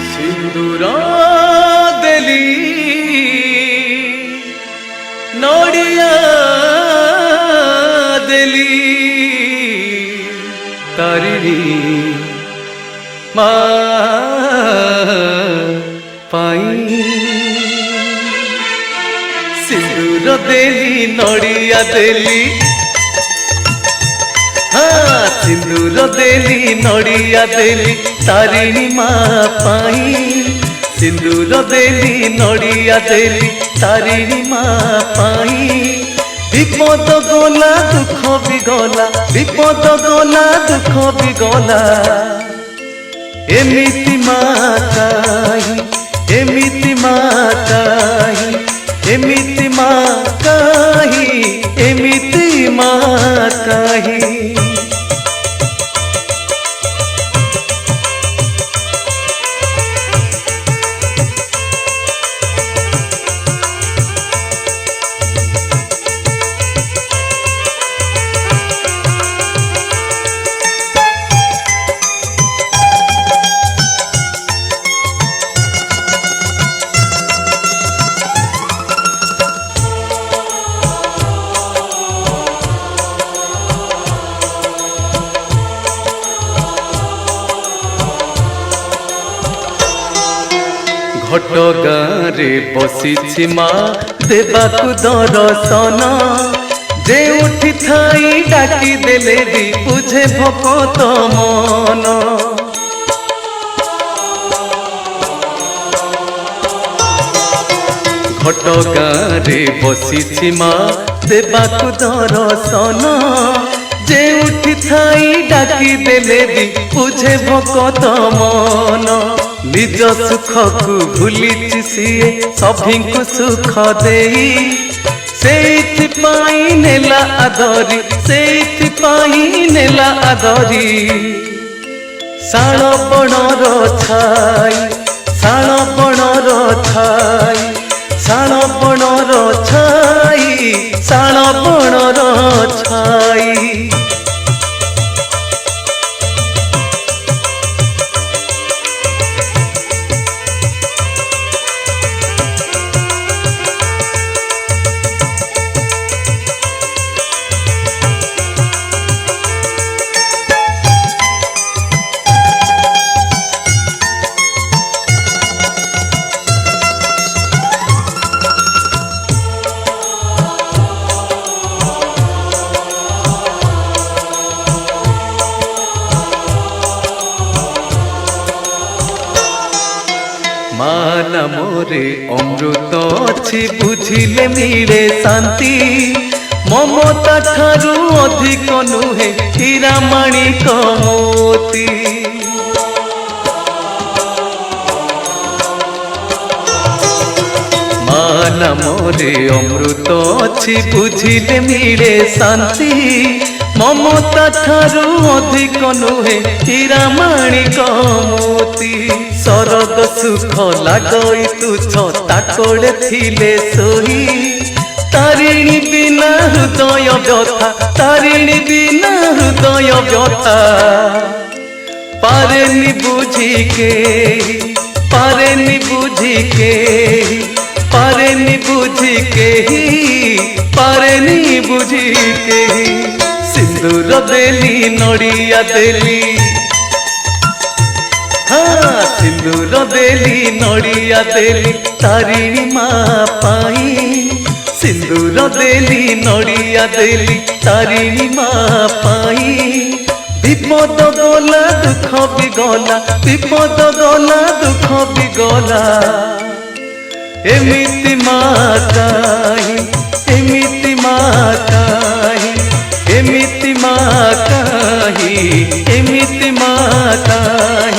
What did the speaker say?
सिंदूरा देली नोड़िया देली तारिणी पाई सिंदूर देली नोड़िया देली हाँ सिंदूर देली नोड़िया देली तारिणी माँ पाई सिंदूर देली नोड़िया देली तारिणी माँ पाई विपद गला दुख भी गला विपद गला दुख भी गला एमिति माँ काहि एमिति माँ काहि एमिति माँ काहि एमिति माँ काहि घट गाँव बसी माँ देवाकु दर्शन जे उठी थाई डाकी देले भी बुझे भकत मन घट गाँव बसी माँ देवाकु दर्शन जे उठी थाई डाकी देले भी बुझे भकत मन निज सुख को भूली सीए सभी को सुख देई से नेला आदरी से नेला आदरी शाण बणर छाई शाण बणर छाई शाण बणर छाई शाण बणर छाई मान मोरे अमृत अच्छी बुझिले मिले शांति ममता ठारू अधिक नुहे हीरा माणिक मोती मान मोरे अमृत अच्छी बुझिले मिले शांति ममता ठारू अधिक नुहे हीरा माणिक मोती सरग सुख लागई तुझ ताकोड़े थिले सोही तारिणी बिना हृदय व्यथा तारिणी बिना हृदय व्यथा पारेनी बुझी के पारेनी बुझी के पारेनी बुझी के पारेनी बुझी के सिंदूर देली नोड़िया देली हाँ सिंदूर देली नोड़िया देली तारिणी माँ पाई सिंदूर देली नोड़िया देली तारिणी माँ पाई विपद गला दुख भी गला विपद गला दुख भी गला एमिति माँ काहि एमिति माँ काहि एमिति माँ काहि एमिति माँ काहि